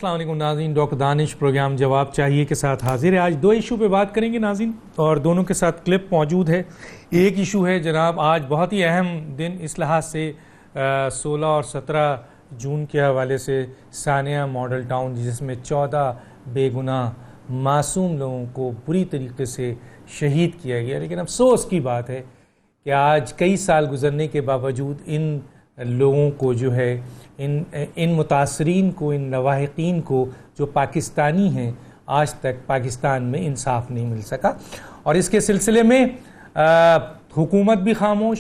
अस्सलाम वालेकुम नाज़रीन, डॉक्टर दानिश प्रोग्राम जवाब चाहिए के साथ हाजिर है। आज दो इशू पे बात करेंगे नाज़रीन, और दोनों के साथ क्लिप मौजूद है। एक इशू है जनाब, आज बहुत ही अहम दिन इस लिहाज से 16 और 17 जून के हवाले से सानिया मॉडल टाउन, जिसमें 14 बेगुनाह मासूम लोगों को बुरी तरीके से शहीद किया गया। लेकिन अफसोस की बात है कि आज कई साल गुजरने के बावजूद इन लोगों को जो है, इन मुतासरीन को, इन लवाहिकीन को जो पाकिस्तानी हैं, आज तक पाकिस्तान में इंसाफ नहीं मिल सका। और इसके सिलसिले में हुकूमत भी खामोश,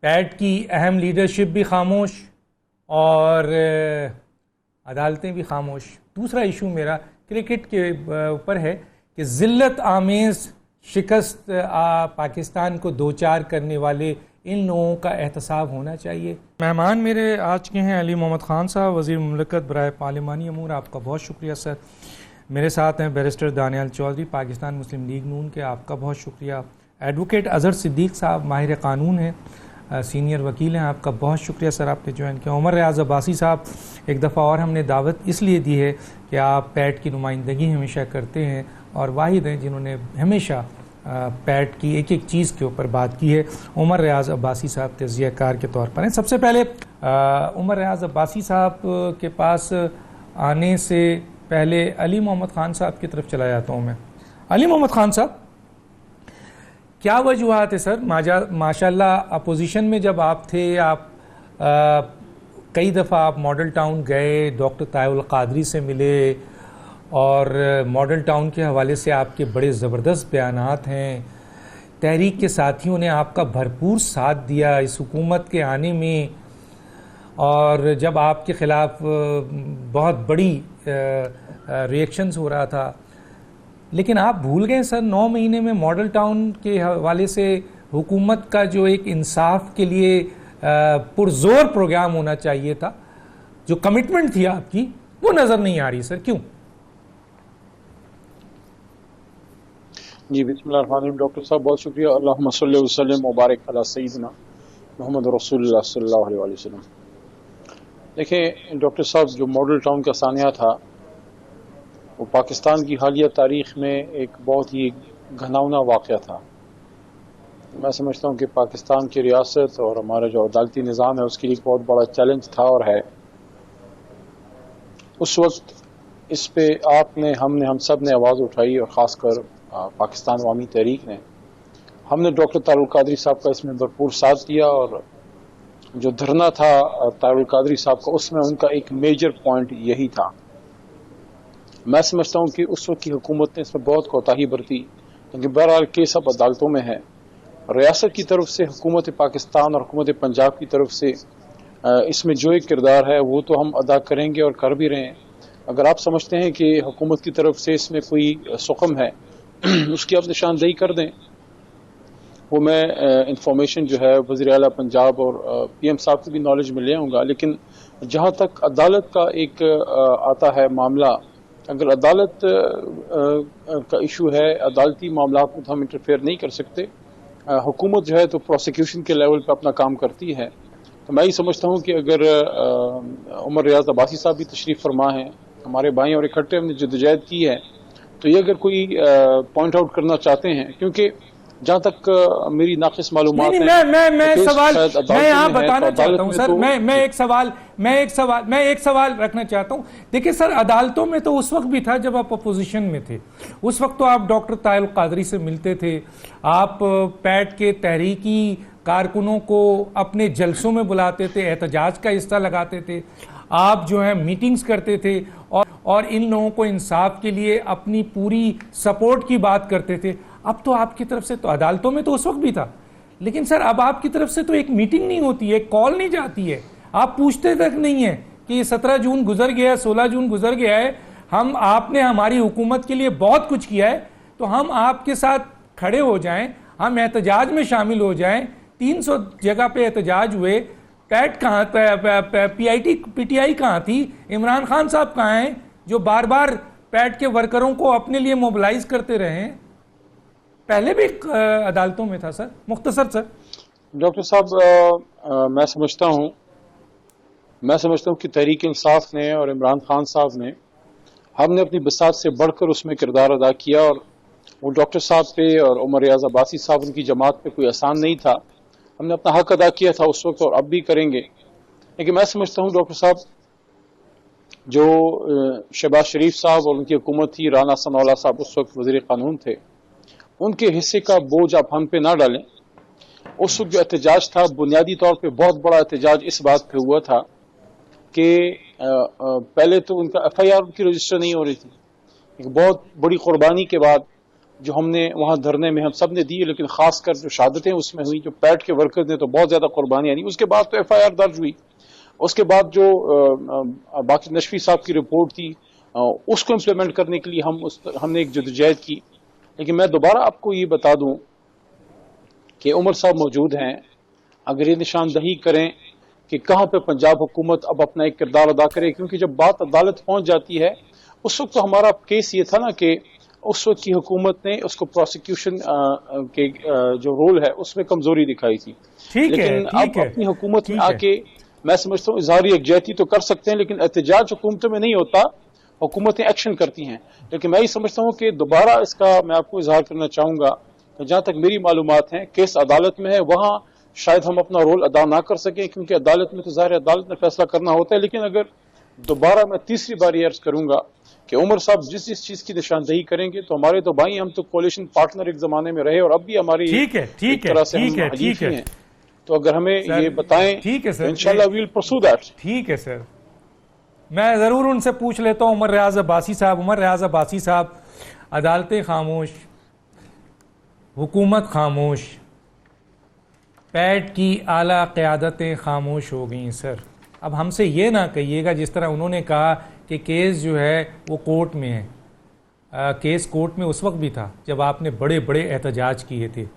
पैट की अहम लीडरशिप भी खामोश और अदालतें भी खामोश। दूसरा इशू मेरा क्रिकेट के ऊपर है कि ज़िल्लत आमेज़ शिकस्त पाकिस्तान को दो चार करने वाले इन लोगों का एहतसाब होना चाहिए। मेहमान मेरे आज के हैं अली मोहम्मद ख़ान साहब, वज़ीर मुमलिकत बराए पार्लिमानी अमूर। आपका बहुत शुक्रिया सर। मेरे साथ हैं बैरिस्टर दानियाल चौधरी, पाकिस्तान मुस्लिम लीग नून के। आपका बहुत शुक्रिया। एडवोकेट अज़हर सिद्दीक़ साहब माहिर क़ानून हैं, सीनियर वकील हैं। आपका बहुत शुक्रिया सर, आपने ज्वाइन किया। उमर रियाज़ अब्बासी साहब, एक दफ़ा और हमने दावत इसलिए दी है कि आप पैट की नुमाइंदगी हमेशा करते हैं और वाहिद हैं जिन्होंने हमेशा पैट की एक एक चीज़ के ऊपर बात की है। उमर रियाज़ अब्बासी साहब तज़कियाकार के तौर पर हैं। सबसे पहले उमर रियाज़ अब्बासी साहब के पास आने से पहले अली मोहम्मद ख़ान साहब की तरफ चला जाता हूँ मैं। अली मोहम्मद ख़ान साहब, क्या वजूहात है सर? माशाल्लाह अपोजिशन में जब आप थे, आप कई दफ़ा आप मॉडल टाउन गए, डॉक्टर तायुल क़ादरी से मिले और मॉडल टाउन के हवाले से आपके बड़े ज़बरदस्त बयानात हैं। तहरीक के साथियों ने आपका भरपूर साथ दिया इस हुकूमत के आने में, और जब आपके ख़िलाफ़ बहुत बड़ी रिएक्शंस हो रहा था। लेकिन आप भूल गए सर, 9 महीने में मॉडल टाउन के हवाले से हुकूमत का जो एक इंसाफ के लिए पुरजोर प्रोग्राम होना चाहिए था, जो कमिटमेंट थी आपकी, वो नज़र नहीं आ रही सर। क्यों? जी बिस्मिल्लाहिर्रहमानिर्रहीम। डॉक्टर साहब बहुत शुक्रिया। अल्लाहुम्मा सल्लि व सल्लिम मुबारक अला सय्यिदिना मोहम्मद रसूलुल्लाह सल्लल्लाहु अलैहि वसल्लम। देखिए डॉक्टर साहब, जो मॉडल टाउन का सानिया था वो पाकिस्तान की हालिया तारीख़ में एक बहुत ही घिनौना वाक़या था। मैं समझता हूँ कि पाकिस्तान की रियासत और हमारा जो अदालती निज़ाम है उसके लिए बहुत बड़ा चैलेंज था और है। उस वक्त इस पे आपने, हमने, हम सब ने आवाज़ उठाई, और ख़ासकर पाकिस्तान अवामी तहरीक ने। हमने डॉक्टर तारुल क़ादरी साहब का इसमें भरपूर साथ दिया, और जो धरना था तारुल क़ादरी साहब का, उसमें उनका एक मेजर पॉइंट यही था। मैं समझता हूँ कि उस वक्त की हुकूमत ने इसमें बहुत कोताही बरती, क्योंकि बहरहाल केस अब अदालतों में है। रियासत की तरफ से हुकूमत पाकिस्तान और हुकूमत पंजाब की तरफ से इसमें जो एक किरदार है वो तो हम अदा करेंगे और कर भी रहे हैं। अगर आप समझते हैं कि हुकूमत की तरफ से इसमें कोई सुकम है उसकी आप निशानदेही कर दें। वो मैं इंफॉर्मेशन जो है वज़ीर आला पंजाब और PM साहब की भी नॉलेज में ले आऊँगा। लेकिन जहाँ तक अदालत का एक आता है मामला, अगर अदालत का इशू है, अदालती मामला में तो हम इंटरफेयर नहीं कर सकते। हुकूमत जो है तो प्रोसिक्यूशन के लेवल पर अपना काम करती है। तो मैं ये समझता हूँ कि अगर उमर रियाज़ अब्बासी साहब भी तशरीफ़ फरमा हैं, हमारे भाई, और इकट्ठे हमने जद्दोजहद की है, तो ये अगर कोई पॉइंट आउट करना चाहते हैं, क्योंकि जहाँ तक मेरी नाक़िस मालूमात है, मैं यहाँ बताना चाहता हूँ सर, मैं एक सवाल रखना चाहता हूँ। देखिए सर, अदालतों में तो उस वक्त भी था जब आप अपोजिशन में थे। उस वक्त तो आप डॉक्टर तायुल क़ादरी से मिलते थे, आप पैट के तहरीकी कारकुनों को अपने जलसों में बुलाते थे, एहतजाज का हिस्सा लगाते थे, आप जो है मीटिंग्स करते थे और इन लोगों को इंसाफ के लिए अपनी पूरी सपोर्ट की बात करते थे। अब तो आपकी तरफ से, तो अदालतों में तो उस वक्त भी था, लेकिन सर अब आपकी तरफ से तो एक मीटिंग नहीं होती है, कॉल नहीं जाती है, आप पूछते तक नहीं है कि 17 जून गुजर गया है, 16 जून गुजर गया है, आपने हमारी हुकूमत के लिए बहुत कुछ किया है, तो हम आपके साथ खड़े हो जाएं, हम एहतजाज में शामिल हो जाएं। 300 जगह पे एहतजाज हुए, पैट कहाँ, PTI कहाँ थी? इमरान खान साहब कहाँ हैं जो बार बार पैट के वर्करों को अपने लिए मोबिलाइज करते रहे हैं? पहले भी अदालतों में था सर। मुख्तसर सर। डॉक्टर साहब, मैं समझता हूँ मैं समझता हूँ कि तहरीक इंसाफ ने और इमरान खान साहब ने, हमने अपनी बसात से बढ़कर उसमें किरदार अदा किया, और वो डॉक्टर साहब पे और उमर रियाज अब्बासी साहब उनकी जमात पे कोई आसान नहीं था। हमने अपना हक अदा किया था उस वक्त और अब भी करेंगे। लेकिन मैं समझता हूँ डॉक्टर साहब, जो शहबाज शरीफ साहब और उनकी हुकूमत थी, राना सनाउल्लाह साहब उस वक्त वज़ीर कानून थे, उनके हिस्से का बोझ आप हम पे ना डालें। उस वक्त जो एहतजाज था, बुनियादी तौर पे बहुत बड़ा एहतजाज इस बात पे हुआ था कि पहले तो उनका FIR उनकी रजिस्टर नहीं हो रही थी। एक बहुत बड़ी कुर्बानी के बाद जो हमने वहां धरने में हम सब ने दी, लेकिन खासकर जो शहादतें उसमें हुई, जो पैट के वर्कर्स ने तो बहुत ज्यादा कुर्बानियां दी। उसके बाद तो FIR दर्ज हुई। उसके बाद जो बाकी नशवी साहब की रिपोर्ट थी, उसको इम्प्लीमेंट करने के लिए हमने एक जदोजहद की। लेकिन मैं दोबारा आपको ये बता दूं कि उमर साहब मौजूद हैं, अगर ये निशानदही करें कि कहां पे पंजाब हुकूमत अब अपना एक किरदार अदा करे, क्योंकि जब बात अदालत पहुंच जाती है, उस वक्त तो हमारा केस ये था ना कि उस वक्त की हुकूमत ने उसको प्रोसिक्यूशन के जो रोल है उसमें कमजोरी दिखाई थी। लेकिन अब अपनी हुकूमत में आके मैं समझता हूँ इजहारी यकजहती तो कर सकते हैं, लेकिन एहतजाज हुकूमतों में नहीं होता, हुकूमतें एक्शन करती हैं। लेकिन मैं ये समझता हूँ कि दोबारा इसका मैं आपको इजहार करना चाहूंगा कि जहां तक मेरी मालूमात हैं, केस अदालत में है, वहां शायद हम अपना रोल अदा ना कर सकें, क्योंकि अदालत में तो ज़ाहिर अदालत ने फैसला करना होता है। लेकिन अगर दोबारा मैं तीसरी बार ये अर्ज करूंगा कि उमर साहब जिस जिस चीज की निशानदही करेंगे, तो हमारे तो भाई, हम तो कोलिशन पार्टनर एक जमाने में रहे और अब भी हमारी एक तरह से हम हलीफ हैं। तो अगर हमें ये बताएं तो इंशाल्लाह वी विल परस्यू दैट। ठीक है सर, मैं जरूर उनसे पूछ लेता हूं। उमर रियाज अब्बासी साहब, अदालतें खामोश, हुकूमत खामोश, पैट की आला क़यादतें खामोश हो गई सर। अब हमसे ये ना कहिएगा जिस तरह उन्होंने कहा कि केस जो है वो कोर्ट में है। केस कोर्ट में उस वक्त भी था जब आपने बड़े बड़े एहतजाज किए थे।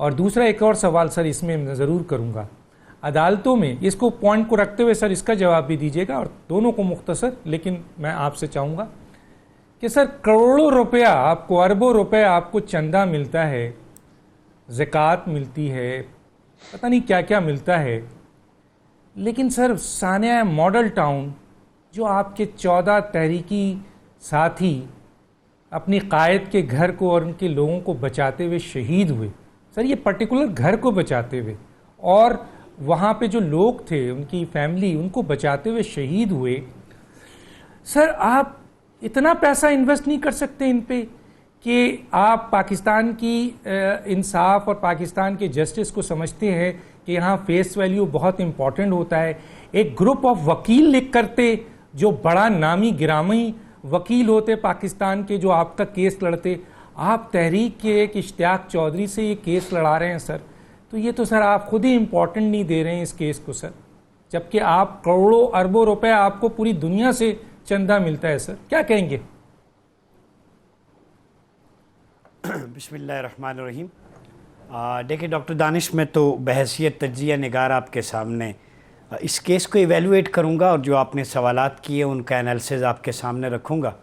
और दूसरा एक और सवाल सर इसमें मैं ज़रूर करूँगा, अदालतों में इसको पॉइंट को रखते हुए सर इसका जवाब भी दीजिएगा, और दोनों को मुख्तसर, लेकिन मैं आपसे चाहूँगा कि सर करोड़ों रुपया आपको, अरबों रुपए आपको चंदा मिलता है, ज़कात मिलती है, पता नहीं क्या क्या मिलता है, लेकिन सर सानिया मॉडल टाउन जो आपके 14 तहरीकी साथी अपनी कायद के घर को और उनके लोगों को बचाते हुए शहीद हुए, सर ये पर्टिकुलर घर को बचाते हुए, और वहाँ पे जो लोग थे उनकी फैमिली, उनको बचाते हुए शहीद हुए, सर आप इतना पैसा इन्वेस्ट नहीं कर सकते इन पे कि आप पाकिस्तान की इंसाफ और पाकिस्तान के जस्टिस को समझते हैं कि यहाँ फेस वैल्यू बहुत इम्पॉर्टेंट होता है। एक ग्रुप ऑफ वकील लिख करते जो बड़ा नामी गिरामी वकील होते पाकिस्तान के, जो आपका केस लड़ते, आप तहरीक के एक इश्तियाक चौधरी से ये केस लड़ा रहे हैं सर, तो ये तो सर आप खुद ही इम्पोर्टेंट नहीं दे रहे हैं इस केस को सर, जबकि आप करोड़ों अरबों रुपए आपको पूरी दुनिया से चंदा मिलता है सर, क्या कहेंगे? बिस्मिल्लाहिर्रहमानिर्रहीम। देखिए डॉक्टर दानिश, मैं तो बहैसियत तज्ज़िया निगार आपके सामने इस केस को इवेलुएट करूंगा और जो आपने सवालात किए उनका एनालिसिस आपके सामने रखूंगा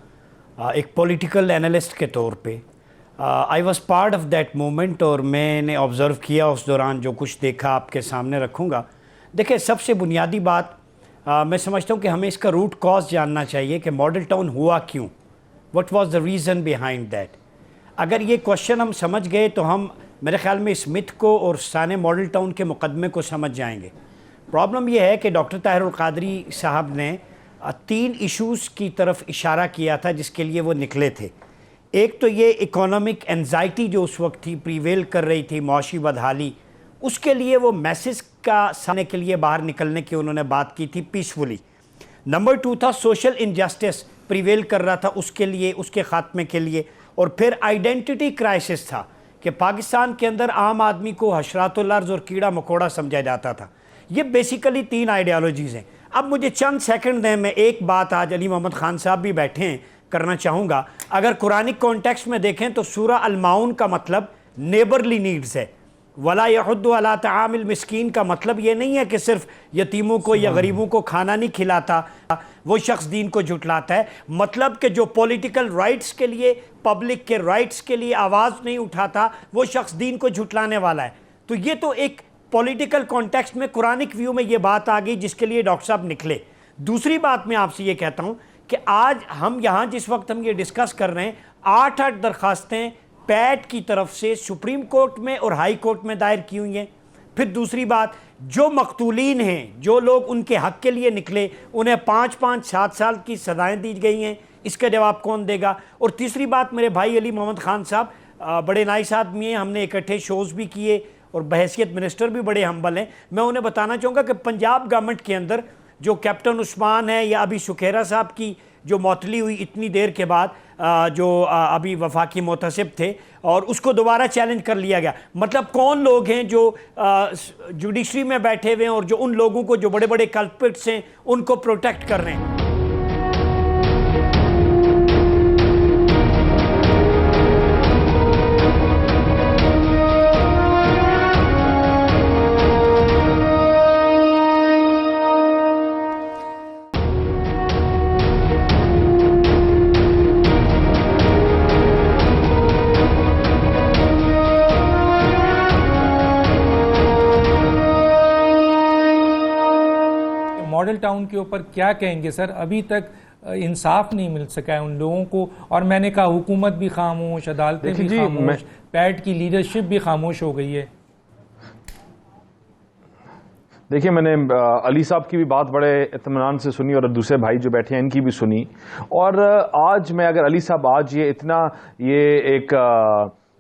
एक पॉलिटिकल एनालिस्ट के तौर पे। I was part of that moment और मैंने ऑब्ज़र्व किया उस दौरान, जो कुछ देखा आपके सामने रखूँगा। देखिए सबसे बुनियादी बात मैं समझता हूँ कि हमें इसका रूट कॉज जानना चाहिए कि मॉडल टाउन हुआ क्यों, what was the reason behind that. अगर ये क्वेश्चन हम समझ गए तो हम मेरे ख्याल में स्मिथ को और साने मॉडल टाउन के मुकदमे को समझ जाएंगे। प्रॉब्लम यह है कि डॉक्टर ताहिरुल क़ादरी साहब ने 3 इश्यूज़ की तरफ इशारा किया था जिसके लिए वो निकले थे। एक तो ये इकोनॉमिक एंजाइटी जो उस वक्त थी, प्रीवेल कर रही थी, मौशी बदहाली, उसके लिए वो मैसेज का सामने के लिए बाहर निकलने की उन्होंने बात की थी पीसफुली। नंबर 2 था सोशल इनजस्टिस प्रीवेल कर रहा था, उसके लिए, उसके ख़ात्मे के लिए। और फिर आइडेंटिटी क्राइसिस था कि पाकिस्तान के अंदर आम आदमी को हशरातुल अर्ज़ और कीड़ा मकोड़ा समझा जाता था। ये बेसिकली 3 आइडियालॉजीज़ हैं। अब मुझे चंद सेकंड दें, मैं एक बात आज अली मोहम्मद ख़ान साहब भी बैठे हैं करना चाहूँगा। अगर कुरानिक कॉन्टेक्स्ट में देखें तो सूरा अल-माउन का मतलब नेबरली नीड्स है। वला यहुद्दु अला तामिल मिस्कीन का मतलब ये नहीं है कि सिर्फ यतीमों को या गरीबों को खाना नहीं खिलाता, वो शख्स दीन को झुटलाता है। मतलब कि जो पॉलिटिकल राइट्स के लिए, पब्लिक के राइट्स के लिए आवाज़ नहीं उठाता, वो शख्स दीन को झुटलाने वाला है। तो ये तो एक पॉलिटिकल कॉन्टेक्स्ट में, कुरानिक व्यू में ये बात आ गई जिसके लिए डॉक्टर साहब निकले। दूसरी बात मैं आपसे ये कहता हूँ कि आज हम यहाँ जिस वक्त हम ये डिस्कस कर रहे हैं, 8 दरखास्तें पैट की तरफ से सुप्रीम कोर्ट में और हाई कोर्ट में दायर की हुई हैं। फिर दूसरी बात, जो मकतूलीन हैं, जो लोग उनके हक के लिए निकले, उन्हें 5-5, 7 साल की सजाएं दी गई हैं। इसका जवाब कौन देगा? और तीसरी बात, मेरे भाई अली मोहम्मद खान साहब बड़े नाइस आदमी हैं, हमने इकट्ठे शोज़ भी किए और बहैसियत मिनिस्टर भी बड़े हम्बल हैं। मैं उन्हें बताना चाहूँगा कि पंजाब गवर्नमेंट के अंदर जो कैप्टन उस्मान है या अभी सुखेरा साहब की जो मौतली हुई इतनी देर के बाद, जो अभी वफाकी मोहतसिब थे और उसको दोबारा चैलेंज कर लिया गया। मतलब कौन लोग हैं जो जुडिशरी में बैठे हुए हैं और जो उन लोगों को, जो बड़े बड़े कल्प्रिट्स हैं, उनको प्रोटेक्ट कर रहे हैं। मॉडल टाउन के ऊपर क्या कहेंगे सर? अभी तक इंसाफ नहीं मिल सका है उन लोगों को, और मैंने कहा हुकूमत भी खामोश, अदालतें भी खामोश, पैट की लीडरशिप भी खामोश हो गई है। देखिए, मैंने अली साहब की भी बात बड़े इत्मीनान से सुनी और दूसरे भाई जो बैठे हैं इनकी भी सुनी। और आज मैं अगर अली साहब आज ये एक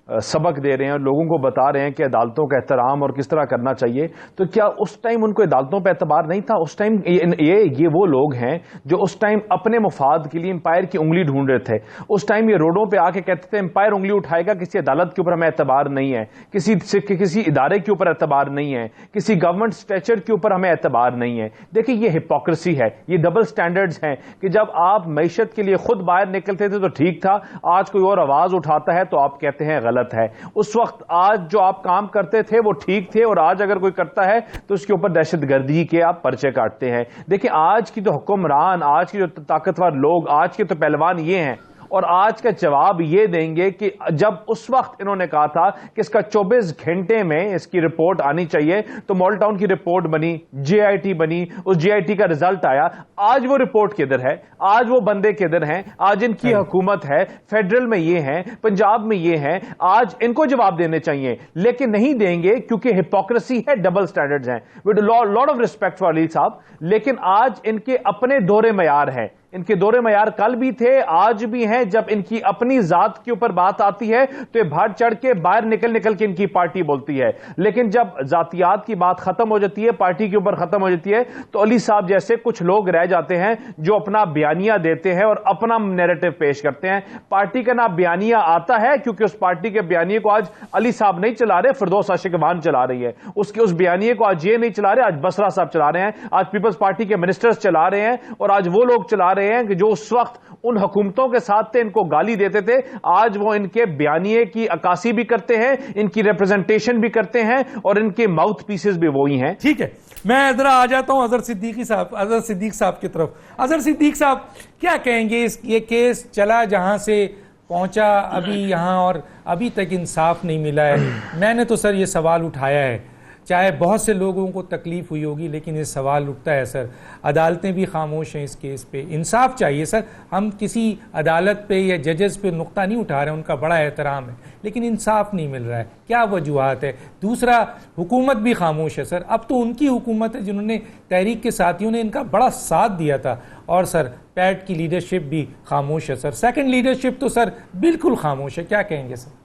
सबक दे रहे हैं और लोगों को बता रहे हैं कि अदालतों का एहतराम और किस तरह करना चाहिए, तो क्या उस टाइम उनको अदालतों पर एतबार नहीं था? उस टाइम ये वो लोग हैं जो उस टाइम अपने मुफाद के लिए एम्पायर की उंगली ढूंढ रहे थे। उस टाइम ये रोडों पे आके कहते थे एम्पायर उंगली उठाएगा, किसी अदालत के ऊपर हमें एतबार नहीं है, किसी इदारे के ऊपर एतबार नहीं है, किसी गवर्नमेंट स्ट्रेचर के ऊपर हमें एतबार नहीं है। देखिए, ये हिपोक्रेसी है, ये डबल स्टैंडर्ड्स हैं कि जब आप मईशत के लिए खुद बाहर निकलते थे तो ठीक था, आज कोई और आवाज उठाता है तो आप कहते हैं गलत है। उस वक्त आज जो आप काम करते थे वो ठीक थे, और आज अगर कोई करता है तो उसके ऊपर दहशतगर्दी के आप पर्चे काटते हैं। देखिए, आज की जो हुक्मरान, आज की जो ताकतवर लोग, आज के तो पहलवान ये हैं, और आज का जवाब ये देंगे कि जब उस वक्त इन्होंने कहा था कि इसका 24 घंटे में इसकी रिपोर्ट आनी चाहिए, तो मॉडल टाउन की रिपोर्ट बनी, जेआईटी बनी, उस जेआईटी का रिजल्ट आया। आज वो रिपोर्ट किधर है? आज वो बंदे किधर हैं? आज इनकी हुकूमत है, फेडरल में ये हैं, पंजाब में ये हैं, आज इनको जवाब देने चाहिए, लेकिन नहीं देंगे क्योंकि हिपोक्रेसी है, डबल स्टैंडर्ड्स हैं। With lot of respect for Ali साहब, लेकिन आज इनके अपने दोहरे मयार हैं। इनके दोहरे मयार कल भी थे, आज भी हैं। जब इनकी अपनी जात के ऊपर बात आती है तो ये बढ़ चढ़ के बाहर निकल के इनकी पार्टी बोलती है, लेकिन जब जातियात की बात खत्म हो जाती है, पार्टी के ऊपर खत्म हो जाती है, तो अली साहब जैसे कुछ लोग रह जाते हैं जो अपना बयानिया देते हैं और अपना नैरेटिव पेश करते हैं। पार्टी का नाम बयानिया आता है क्योंकि उस पार्टी के बयानिए को आज अली साहब नहीं चला रहे, फिरदौस आशिकवान चला रही है। उस बयानिए को आज ये नहीं चला रहे, आज बसरा साहब चला रहे हैं, आज पीपल्स पार्टी के मिनिस्टर्स चला रहे हैं, और आज वो लोग चला रहे हैं कि जो उस वक्त उन हुकूमतों के साथ थे, इनको गाली देते थे, आज वो इनके बयानिए की अक्कासी भी करते हैं, इनकी रिप्रेजेंटेशन भी करते हैं, और इनके माउथ पीसेस भी वही हैं। ठीक है, मैं जरा आ जाता हूं अजहर सिद्दीक साहब की तरफ। अजहर सिद्दीक साहब, क्या कहेंगे? ये केस चला जहां से पहुंचा अभी यहां, और अभी तक इंसाफ नहीं मिला है। मैंने तो सर ये सवाल उठाया है, चाहे बहुत से लोगों को तकलीफ हुई होगी, लेकिन ये सवाल उठता है सर, अदालतें भी खामोश हैं इस केस पे। इंसाफ चाहिए सर, हम किसी अदालत पे या जजेस पे नुक्ता नहीं उठा रहे, उनका बड़ा एहतराम है, लेकिन इंसाफ नहीं मिल रहा है। क्या वजूहात है? दूसरा, हुकूमत भी खामोश है सर। अब तो उनकी हुकूमत है जिन्होंने, तहरीक के साथियों ने इनका बड़ा साथ दिया था, और सर पैट की लीडरशिप भी खामोश है सर। सेकेंड लीडरशिप तो सर बिल्कुल खामोश है। क्या कहेंगे सर?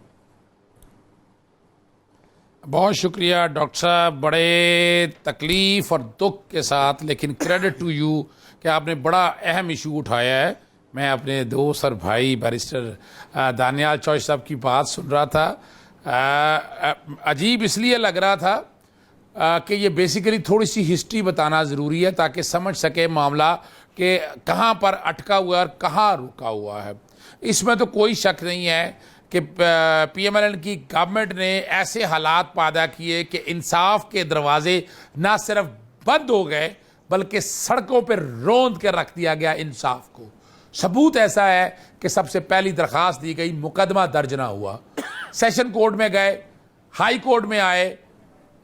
बहुत शुक्रिया डॉक्टर साहब, बड़े तकलीफ़ और दुख के साथ, लेकिन क्रेडिट टू यू कि आपने बड़ा अहम इशू उठाया है। मैं अपने दोस्त और भाई बैरिस्टर दानियाल चौधरी साहब की बात सुन रहा था, अजीब इसलिए लग रहा था कि ये बेसिकली थोड़ी सी हिस्ट्री बताना ज़रूरी है ताकि समझ सके मामला कि कहाँ पर अटका हुआ है और कहाँ रुका हुआ है। इसमें तो कोई शक नहीं है कि PMLN की गवर्नमेंट ने ऐसे हालात पैदा किए कि इंसाफ के दरवाजे ना सिर्फ बंद हो गए बल्कि सड़कों पर रोंद कर रख दिया गया इंसाफ को। सबूत ऐसा है कि सबसे पहली दरख्वास्त दी गई, मुकदमा दर्ज ना हुआ, सेशन कोर्ट में गए, हाई कोर्ट में आए,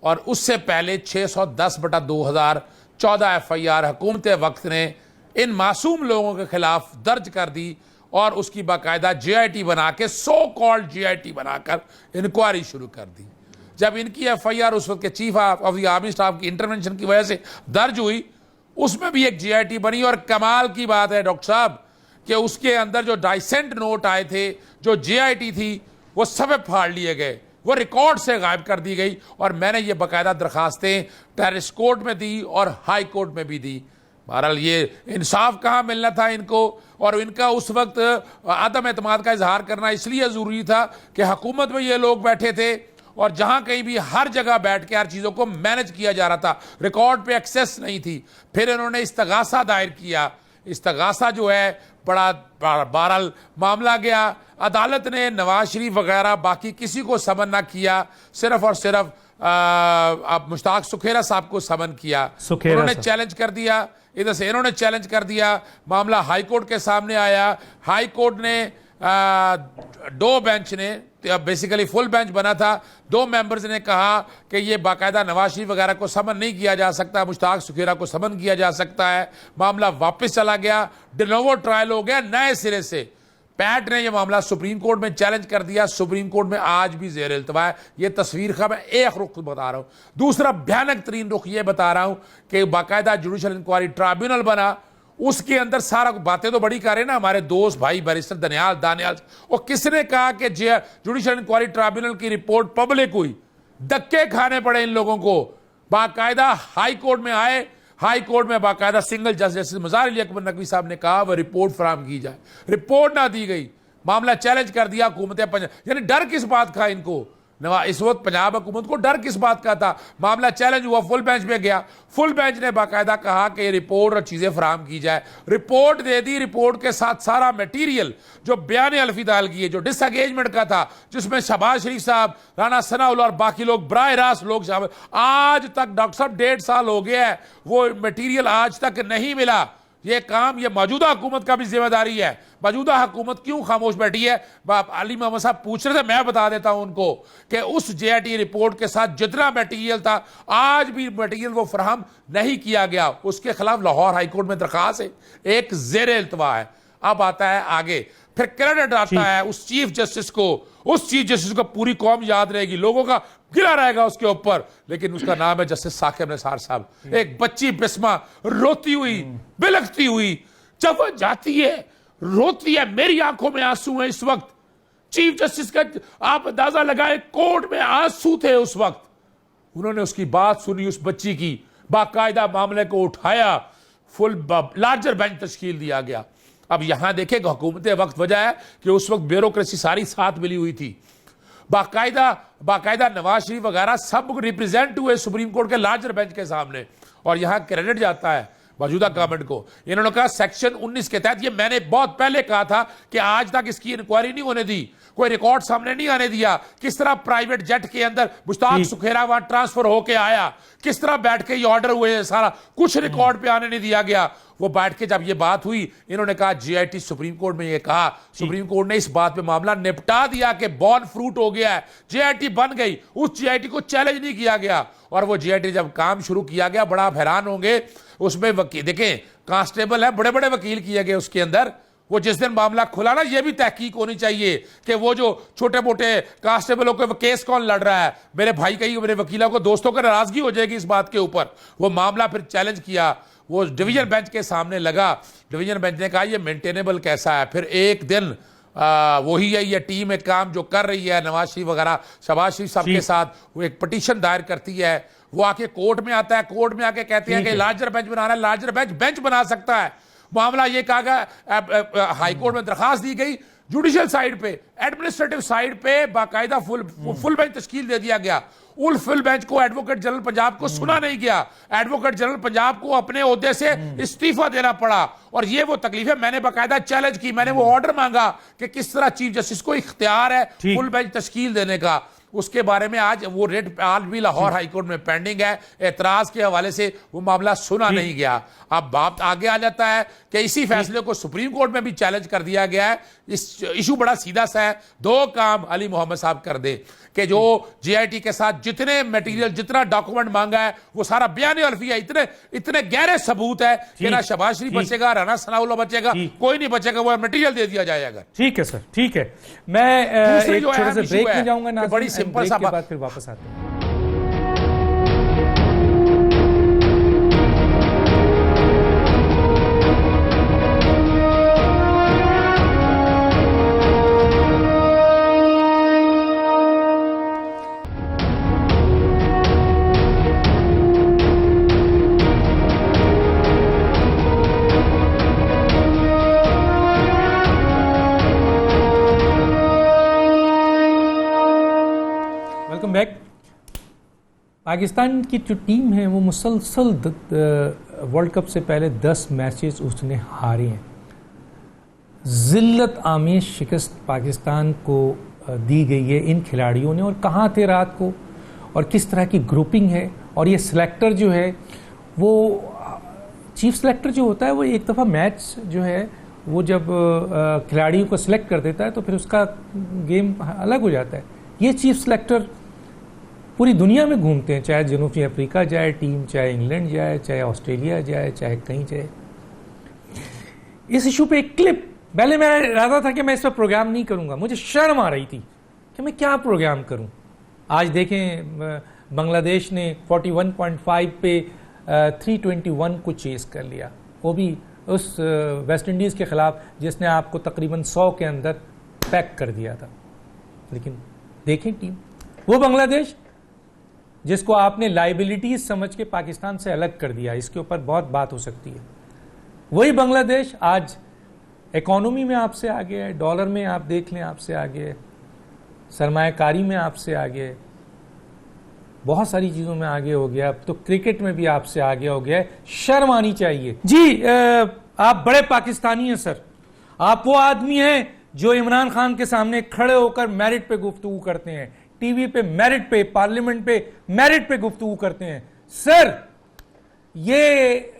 और उससे पहले 610/2014 FIR हुकूमत वक्त ने इन मासूम लोगों के खिलाफ दर्ज कर दी और उसकी बाकायदा JIT बना के, सो कॉल्ड JIT बनाकर इंक्वायरी शुरू कर दी। जब इनकी FIR उस वक्त के chief of the army staff की इंटरवेंशन की वजह से दर्ज हुई, उसमें भी एक JIT बनी। और कमाल की बात है डॉक्टर साहब कि उसके अंदर जो डाइसेंट नोट आए थे, जो JIT थी, वो सब फाड़ लिए गए, वो रिकॉर्ड से गायब कर दी गई। और मैंने ये बाकायदा दरखास्तें टेरिस कोर्ट में दी और हाई कोर्ट में भी दी। बहरहाल ये इंसाफ कहाँ मिलना था इनको, और इनका उस वक्त आदम एतमाद का इजहार करना इसलिए ज़रूरी था कि हुकूमत में ये लोग बैठे थे और जहाँ कहीं भी हर जगह बैठ के हर चीज़ों को मैनेज किया जा रहा था, रिकॉर्ड पे एक्सेस नहीं थी। फिर इन्होंने इस्तगासा दायर किया। इस्तगासा जो है बड़ा बहरहाल मामला गया, अदालत ने नवाज शरीफ वगैरह बाकी किसी को समन ना किया, सिर्फ और सिर्फ अब मुश्ताक सुखेरा साहब को समन किया। उन्होंने चैलेंज कर दिया, इधर से इन्होंने चैलेंज कर दिया, मामला हाई कोर्ट के सामने आया। हाई कोर्ट ने 2 बेंच ने, बेसिकली फुल बेंच बना था, 2 मेंबर्स ने कहा कि ये बाकायदा नवाज शरीफ वगैरह को समन नहीं किया जा सकता, मुश्ताक सुखेरा को समन किया जा सकता है। मामला वापस चला गया, डिनोवो ट्रायल हो गया नए सिरे से। पैट ने यह मामला सुप्रीम कोर्ट में चैलेंज कर दिया। सुप्रीम कोर्ट में आज भी ज़ेर इल्तवा है। ये तस्वीर का मैं एक रुख बता रहा हूँ। दूसरा भयानक तरीन रुख ये बता रहा हूँ कि बाकायदा जुडिशल इंक्वायरी ट्राइब्यूनल बना, उसके अंदर सारा बातें तो बड़ी कर रहे ना हमारे दोस्त भाई बैरिस्टर दानियाल, और किसने कहा कि जुडिशल इंक्वायरी ट्राइब्यूनल की रिपोर्ट पब्लिक हुई? धक्के खाने पड़े इन लोगों को। बाकायदा हाई कोर्ट में आए, हाई कोर्ट में बाकायदा सिंगल जस्टिस मज़ार अली अकबर नकवी साहब ने कहा वह रिपोर्ट फराहम की जाए, रिपोर्ट ना दी गई, मामला चैलेंज कर दिया हुकूमत पंजाब। यानी डर किस बात का इनको? इस वक्त पंजाब हुकूमत को डर किस बात का था? मामला चैलेंज हुआ, फुल बेंच में गया, फुल बेंच ने बाकायदा कहा कि रिपोर्ट और चीज़ें फराहम की जाए। रिपोर्ट दे दी, रिपोर्ट के साथ सारा मटीरियल जो बयान अल्फिदाल की है, जो डिसएंगेजमेंट का था, जिसमें शहबाज शरीफ साहब, राना सनाउल्लाह और बाकी लोग बराह रास्त लोग शामिल, आज तक डॉक्टर साहब 1.5 साल हो गया है, वो मटीरियल आज तक नहीं मिला। ये काम ये मौजूदा हुकूमत का भी जिम्मेदारी है। मौजूदा हुकूमत क्यों खामोश बैठी है? अली मोहम्मद साहब पूछ रहे थे, मैं बता देता हूं उनको कि उस JIT रिपोर्ट के साथ जितना मटीरियल था, आज भी मटीरियल वो फराहम नहीं किया गया। उसके खिलाफ लाहौर हाईकोर्ट में दरखास्त है, एक ज़ेर इल्तवा है। अब आता है आगे, फिर क्रेडिट आता है उस चीफ जस्टिस को। उस चीफ जस्टिस को पूरी कौम याद रहेगी, लोगों का गिला रहेगा उसके ऊपर, लेकिन उसका नाम है जस्टिस साकिब निसार साहब। एक बच्ची बिस्मा रोती हुई, बिलखती हुई, जब वह जाती है रोती है, मेरी आंखों में आंसू है इस वक्त। चीफ जस्टिस का आप अंदाजा लगाए, कोर्ट में आंसू थे उस वक्त। उन्होंने उसकी बात सुनी, उस बच्ची की, बाकायदा मामले को उठाया, फुल लार्जर बेंच तश्कील दिया गया। अब यहां देखेगा हुकूमत वक्त वजह है कि उस वक्त ब्यूरोक्रेसी सारी साथ मिली हुई थी, बाकायदा नवाज शरीफ वगैरह सब रिप्रेजेंट हुए सुप्रीम कोर्ट के लार्जर बेंच के सामने, और यहां क्रेडिट जाता है मौजूदा गवर्नमेंट को। इन्होंने कहा सेक्शन 19 के तहत, ये मैंने बहुत पहले कहा था कि आज तक इसकी इंक्वायरी नहीं होने दी, कोई रिकॉर्ड सामने नहीं आने दिया। किस तरह प्राइवेट जेट के अंदर मुश्ताक सुखेरा वहां ट्रांसफर होके आया, किस तरह बैठ के ये ऑर्डर हुए, सारा कुछ रिकॉर्ड पे आने नहीं दिया गया। वो बैठ के जब ये बात हुई, इन्होंने कहा JIT सुप्रीम कोर्ट में ये कहा, सुप्रीम कोर्ट ने इस बात पे मामला निपटा दिया कि बॉर्न फ्रूट हो गया है, JIT बन गई। उस JIT को चैलेंज नहीं किया गया, और वो JIT जब काम शुरू किया गया, बड़ा आप हैरान होंगे, उसमें वकील देखें, कांस्टेबल है, बड़े बड़े वकील किए गए उसके अंदर। वो जिस दिन मामला खुला ना, ये भी तहकीक होनी चाहिए कि वो जो छोटे मोटे कांस्टेबलों के केस कौन लड़ रहा है। मेरे भाई कहीं, मेरे वकीलों को, दोस्तों को नाराजगी हो जाएगी इस बात के ऊपर। वो मामला फिर चैलेंज किया, वो डिवीजन बेंच के सामने लगा। डिवीजन बेंच ने कहा ये मेंटेनेबल कैसा है। फिर एक दिन वही है, ये टीम एक काम जो कर रही है, नवाज शरीफ वगैरह शहबाज शरीफ साहब के साथ, वो एक पिटीशन दायर करती है, वो आके कोर्ट में आता है, कोर्ट में आके कहते हैं कि लार्जर बेंच बनाना है, लार्जर बेंच बना सकता है। मामला ये कहा गया, हाई कोर्ट में दरखास्त दी गई, जुडिशियल साइड पे, एडमिनिस्ट्रेटिव साइड पे बाकायदा फुल बेंच तश्कील दे दिया गया। उन फुल बेंच को एडवोकेट जनरल पंजाब को सुना नहीं गया, एडवोकेट जनरल पंजाब को अपने ओहदे से इस्तीफा देना पड़ा। और ये वो तकलीफ है, मैंने बाकायदा चैलेंज की, मैंने वो ऑर्डर मांगा कि किस तरह चीफ जस्टिस को इख्तियार है फुल बेंच तश्कील देने का। उसके बारे में आज वो रेट आज भी लाहौर हाईकोर्ट में पेंडिंग है, एतराज के हवाले से वो मामला सुना नहीं गया। अब बात आगे आ जाता है कि इसी फैसले को सुप्रीम कोर्ट में भी चैलेंज कर दिया गया है। इस इशू बड़ा सीधा सा है, 2 काम अली मोहम्मद साहब कर दे। कि जो JIT के साथ जितने मटेरियल, जितना डॉक्यूमेंट मांगा है वो सारा बयान अल्फिया, इतने इतने गहरे सबूत है कि ना शहबाज शरीफ बचेगा, राना सनाउल्लाह बचेगा, कोई नहीं बचेगा, वो मटेरियल दे दिया जाएगा। ठीक है सर, ठीक है। मैं एक छोटे से ब्रेक में जाऊंगा नाज़रीन, बड़ी सिंपल सा के बाद फिर वापस आते हैं। Welcome back. पाकिस्तान की जो टीम है वो मुसलसल वर्ल्ड कप से पहले 10 मैचेस उसने हारे हैं। जिल्लत आमेज शिकस्त पाकिस्तान को दी गई है इन खिलाड़ियों ने, और कहाँ थे रात को और किस तरह की ग्रुपिंग है। और ये सिलेक्टर जो है वो चीफ सिलेक्टर जो होता है वो एक दफ़ा मैच जो है वो जब खिलाड़ियों को सिलेक्ट कर देता है तो फिर उसका गेम अलग हो जाता है। ये चीफ सिलेक्टर पूरी दुनिया में घूमते हैं, चाहे जनूबी अफ्रीका जाए टीम, चाहे इंग्लैंड जाए, चाहे ऑस्ट्रेलिया जाए, चाहे कहीं जाए। इस इशू पे एक क्लिप, पहले मैं इरादा था कि मैं इस पर प्रोग्राम नहीं करूंगा, मुझे शर्म आ रही थी कि मैं क्या प्रोग्राम करूं। आज देखें बांग्लादेश ने 41.5 पे 321 को चेस कर लिया, वो भी उस वेस्ट इंडीज़ के खिलाफ जिसने आपको तकरीबन 100 के अंदर पैक कर दिया था। लेकिन देखें टीम, वो बांग्लादेश जिसको आपने लाइबिलिटीज समझ के पाकिस्तान से अलग कर दिया, इसके ऊपर बहुत बात हो सकती है। वही बांग्लादेश आज इकोनॉमी में आपसे आगे है, डॉलर में आप देख लें आपसे आगे है, सरमायाकारी में आपसे आगे है, बहुत सारी चीज़ों में आगे हो गया, अब तो क्रिकेट में भी आपसे आगे हो गया है। शर्म आनी चाहिए जी। आप बड़े पाकिस्तानी हैं सर, आप वो आदमी हैं जो इमरान खान के सामने खड़े होकर मेरिट पे गुफ्तगू करते हैं, टीवी पे मेरिट पे, पार्लियामेंट पे मेरिट पे गुफ्तगू करते हैं। सर ये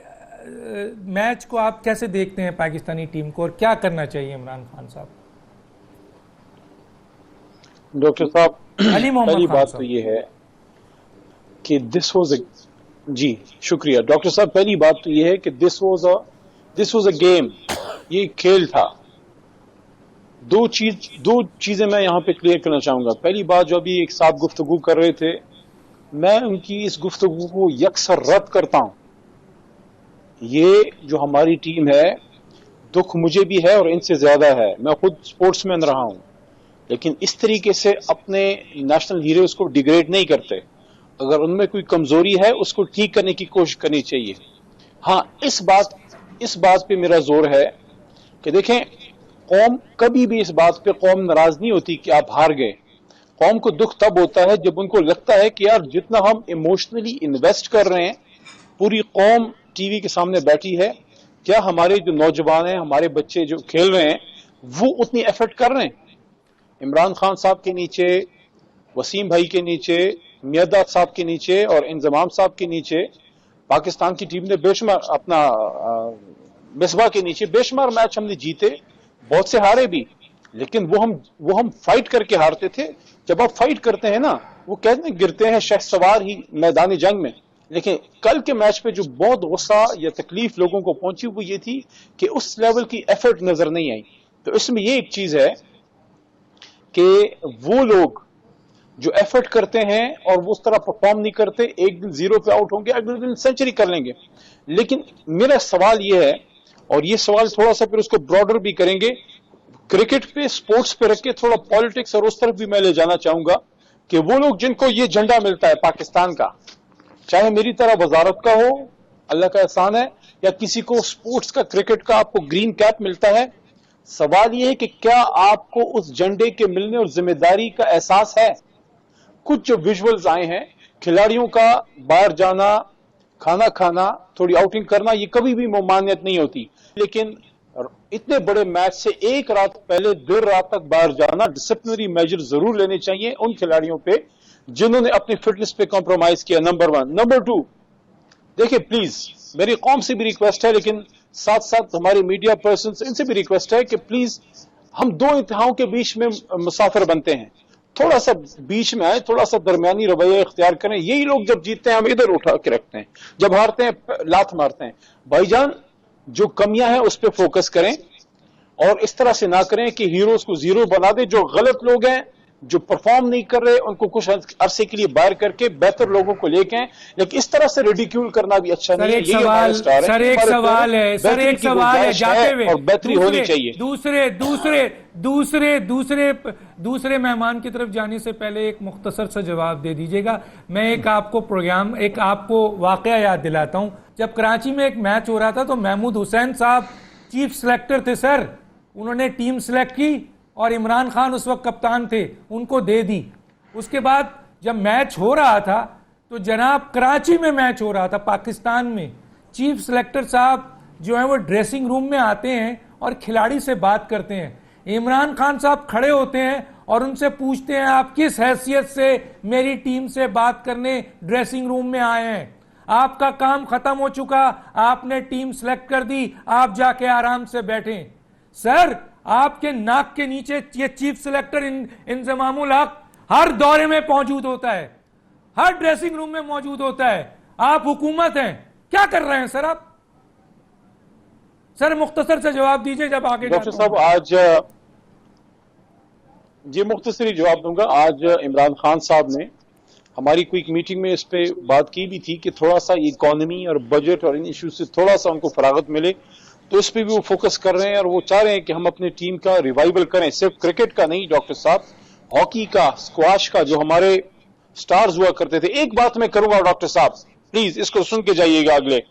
मैच को आप कैसे देखते हैं पाकिस्तानी टीम को, और क्या करना चाहिए इमरान खान साहब? डॉक्टर साहब, अली मोहम्मद पहली खान बात साहब। तो ये है कि दिस वाज जी शुक्रिया डॉक्टर साहब। पहली बात तो ये है कि दिस वाज अ गेम, ये खेल था। दो चीजें मैं यहां पे क्लियर करना चाहूंगा। पहली बात, जो अभी एक साहब गुफ्तगू कर रहे थे, मैं उनकी इस गुफ्तगू को यकसर रद्द करता हूं। ये जो हमारी टीम है, दुख मुझे भी है और इनसे ज्यादा है, मैं खुद स्पोर्ट्समैन रहा हूं, लेकिन इस तरीके से अपने नेशनल हीरोज को डिग्रेड नहीं करते। अगर उनमें कोई कमजोरी है उसको ठीक करने की कोशिश करनी चाहिए। हाँ, इस बात पे मेरा जोर है कि देखें, कौम कभी भी इस बात पे कौम नाराज नहीं होती कि आप हार गए। कौम को दुख तब होता है जब उनको लगता है कि यार जितना हम इमोशनली इन्वेस्ट कर रहे हैं, पूरी कौम टीवी के सामने बैठी है, क्या हमारे जो नौजवान हैं, हमारे बच्चे जो खेल रहे हैं, वो उतनी एफर्ट कर रहे हैं? इमरान खान साहब के नीचे, वसीम भाई के नीचे, मियादाद साहब के नीचे और इंजमाम साहब के नीचे पाकिस्तान की टीम ने बेशुमार अपना मिसबा के नीचे बेशुमार मैच हमने जीते, बहुत से हारे भी, लेकिन वो हम फाइट करके हारते थे। जब आप फाइट करते हैं ना, वो कहते हैं गिरते हैं शहसवार ही मैदान जंग में। लेकिन कल के मैच पे जो बहुत गुस्सा या तकलीफ लोगों को पहुंची वो ये थी कि उस लेवल की एफर्ट नजर नहीं आई। तो इसमें ये एक चीज है कि वो लोग जो एफर्ट करते हैं और वो उस तरह परफॉर्म नहीं करते, एक दिन 0 पे आउट होंगे, अगले दिन सेंचुरी कर लेंगे। लेकिन मेरा सवाल ये है, और ये सवाल थोड़ा सा फिर उसको ब्रॉडर भी करेंगे, क्रिकेट पे, स्पोर्ट्स पे रख के थोड़ा पॉलिटिक्स और उस तरफ भी मैं ले जाना चाहूंगा कि वो लोग जिनको ये झंडा मिलता है पाकिस्तान का, चाहे मेरी तरह वजारत का हो, अल्लाह का एहसान है, या किसी को स्पोर्ट्स का, क्रिकेट का आपको ग्रीन कैप मिलता है, सवाल यह है कि क्या आपको उस झंडे के मिलने और जिम्मेदारी का एहसास है? कुछ जो विजुअल्स आए हैं, खिलाड़ियों का बाहर जाना, खाना खाना, थोड़ी आउटिंग करना, ये कभी भी ममानियत नहीं होती, लेकिन इतने बड़े मैच से एक रात पहले देर रात तक बाहर जाना, डिसिप्लिनरी मेजर जरूर लेने चाहिए उन खिलाड़ियों पे जिन्होंने अपनी फिटनेस पे कॉम्प्रोमाइज किया। नंबर 1। नंबर 2, देखिए प्लीज, मेरी कौम से भी रिक्वेस्ट है, लेकिन साथ साथ हमारे मीडिया पर्सन इनसे भी रिक्वेस्ट है कि प्लीज, हम दो इंतहाओं के बीच में मुसाफिर बनते हैं। थोड़ा सा बीच में आए, थोड़ा सा दरमियानी रवैया इख्तियार करें। यही लोग जब जीतते हैं हम इधर उठा के रखते हैं, जब हारते हैं लात मारते हैं। भाईजान, जो कमियां हैं उस पर फोकस करें और इस तरह से ना करें कि हीरोज को जीरो बना दे। जो गलत लोग हैं, जो परफॉर्म नहीं कर रहे, उनको कुछ अरसे के लिए बाहर करके बेहतर लोगों को लेके आए, लेकिन इस तरह से रिडिक्यूल करना भी अच्छा नहीं है। सर एक सवाल है जाते हुए, और बेहतरी होनी चाहिए। दूसरे मेहमान की तरफ जाने से पहले एक मुख्तसर सा जवाब दे दीजिएगा। मैं एक आपको वाकया याद दिलाता हूं। जब कराची में एक मैच हो रहा था तो महमूद हुसैन साहब चीफ सिलेक्टर थे सर, उन्होंने टीम सिलेक्ट की और इमरान खान उस वक्त कप्तान थे, उनको दे दी। उसके बाद जब मैच हो रहा था तो जनाब कराची में मैच हो रहा था पाकिस्तान में, चीफ सिलेक्टर साहब जो है वो ड्रेसिंग रूम में आते हैं और खिलाड़ी से बात करते हैं। इमरान खान साहब खड़े होते हैं और उनसे पूछते हैं आप किस हैसियत से मेरी टीम से बात करने ड्रेसिंग रूम में आए हैं? आपका काम खत्म हो चुका, आपने टीम सिलेक्ट कर दी, आप जाके आराम से बैठें। सर आपके नाक के नीचे ये चीफ सिलेक्टर इंजमामुल हक हर दौरे में मौजूद होता है, हर ड्रेसिंग रूम में मौजूद होता है। आप हुकूमत हैं, क्या कर रहे हैं सर आप? सर मुख्तसर से जवाब दीजिए जब आगे। डॉक्टर साहब आज जी मुख्तसरी जवाब दूंगा। आज इमरान खान साहब ने हमारी क्विक मीटिंग में इस पे बात की भी थी कि थोड़ा सा इकोनॉमी और बजट और इन इश्यूज से थोड़ा सा उनको फरागत मिले, तो इस पे भी वो फोकस कर रहे हैं और वो चाह रहे हैं कि हम अपनी टीम का रिवाइवल करें। सिर्फ क्रिकेट का नहीं डॉक्टर साहब, हॉकी का, स्क्वाश का, जो हमारे स्टार्स हुआ करते थे। एक बात मैं करूंगा डॉक्टर साहब, प्लीज इसको सुन के जाइएगा अगले।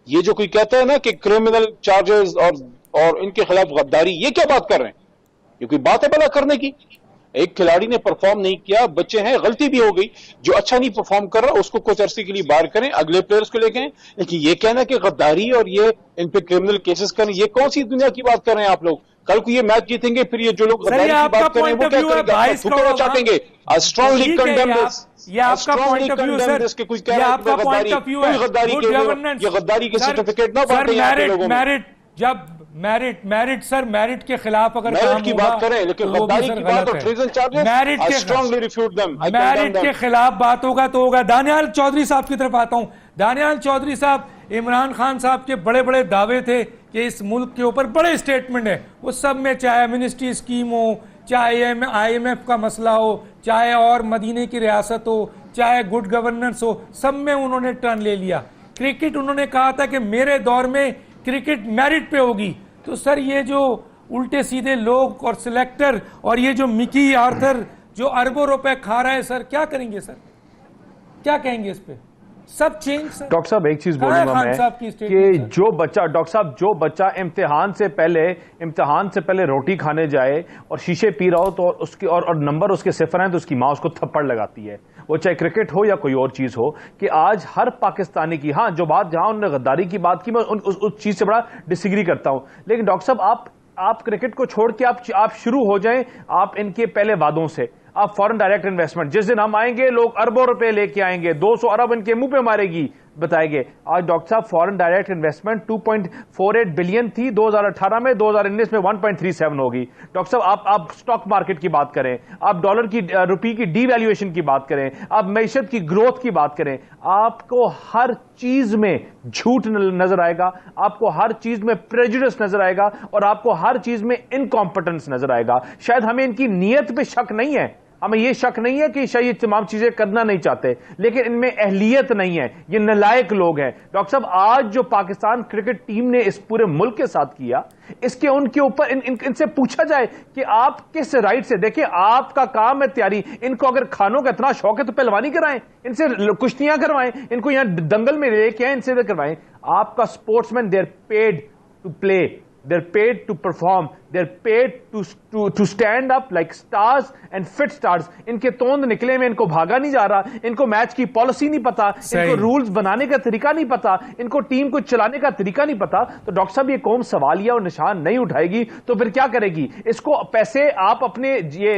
ये जो कोई कहता है ना कि क्रिमिनल चार्जेस और इनके खिलाफ गद्दारी, ये क्या बात कर रहे हैं? ये कोई बात है भला करने की? एक खिलाड़ी ने परफॉर्म नहीं किया, बच्चे हैं, गलती भी हो गई, जो अच्छा नहीं परफॉर्म कर रहा उसको कुछ अरसे के लिए बाहर करें, अगले प्लेयर्स को लेके। लेकिन ये कहना कि गद्दारी और ये इन पे क्रिमिनल केसेस करें, ये कौन सी दुनिया की बात कर रहे हैं आप लोग? कल को ये मैच जीतेंगे, फिर ये जो लोग गद्दारी की बात कर रहे हैं वो क्या करेंगे? चाटेंगे। Strongly condemn this. ये आपका पॉइंट ऑफ व्यू सर, ये आपका पॉइंट ऑफ व्यू है। गद्दारी के सर्टिफिकेट ना बांटें। मेरिट जब मेरिट सर, मेरिट के खिलाफ अगर मेरिट की बात करें, लेकिन गद्दारी की बात और treason charges, I strongly refute them. Merit के खिलाफ बात होगा तो होगा। दानियाल चौधरी साहब की तरफ आता हूं। दानियाल चौधरी साहब, इमरान खान साहब के बड़े बड़े दावे थे कि इस मुल्क के ऊपर बड़े स्टेटमेंट है, वो सब में चाहे मिनिस्ट्री स्कीम हो, चाहे IMF का मसला हो, चाहे और मदीने की रियासत हो, चाहे गुड गवर्नेंस हो, सब में उन्होंने टर्न ले लिया। क्रिकेट उन्होंने कहा था कि मेरे दौर में क्रिकेट मेरिट पे होगी। तो सर ये जो उल्टे सीधे लोग और सिलेक्टर और ये जो मिकी आर्थर जो अरबों रुपए खा रहा है, सर क्या करेंगे? सर क्या कहेंगे इस पे? सब चेंज सर। डॉक्टर साहब एक चीज बोलूंगा मैं कि जो बच्चा, डॉक्टर साहब, जो बच्चा इम्तिहान से पहले रोटी खाने जाए और शीशे पी रहा हो तो उसकी और नंबर उसके सिफर हैं तो उसकी माँ उसको थप्पड़ लगाती है, वो चाहे क्रिकेट हो या कोई और चीज हो। कि आज हर पाकिस्तानी की, हाँ जो बात जहां उन्होंने गद्दारी की बात की, मैं उस चीज से बड़ा डिसएग्री करता हूं। लेकिन डॉक्टर साहब आप क्रिकेट को छोड़ के आप शुरू हो जाएं आप इनके पहले वादों से। आप फॉरेन डायरेक्ट इन्वेस्टमेंट, जिस दिन हम आएंगे लोग अरबों रुपए लेके आएंगे, 200 अरब इनके मुंह पे मारेगी, बताएंगे। आज डॉक्टर साहब फॉरेन डायरेक्ट इन्वेस्टमेंट 2.48 बिलियन थी 2018 में, 2019 में 1.37 होगी। डॉक्टर साहब आप स्टॉक मार्केट की बात करें, आप डॉलर की, रुपये की डीवैल्यूएशन की बात करें, आप मैशत की ग्रोथ की बात करें, आपको हर चीज में झूठ नजर आएगा, आपको हर चीज में प्रेजुडिस नजर आएगा और आपको हर चीज में इनकॉम्पिटेंस नजर आएगा। शायद हमें इनकी नीयत पे शक नहीं है, हमें यह शक नहीं है कि शायद ये तमाम चीजें करना नहीं चाहते, लेकिन इनमें अहलियत नहीं है, ये नालायक लोग हैं। डॉक्टर साहब आज जो पाकिस्तान क्रिकेट टीम ने इस पूरे मुल्क के साथ किया, इसके उनके ऊपर इनसे पूछा जाए कि आप किस राइट से, देखिए आपका काम है तैयारी, इनको अगर खानों का इतना शौक है तो पहलवानी कराएं, इनसे कुश्तियां करवाएं, इनको यहां दंगल में लेके आए, इनसे करवाएं। आपका sportsman, they are paid to play, they're paid to perform, they're paid to stand up like stars and fit stars। इनके तोंद निकले में इनको भागा नहीं जा रहा, इनको मैच की पॉलिसी नहीं पता, इनको रूल्स बनाने का तरीका नहीं पता, इनको टीम को चलाने का तरीका नहीं पता। तो डॉक्टर साहब ये कौम सवालिया और निशान नहीं उठाएगी तो फिर क्या करेगी? इसको पैसे आप अपने ये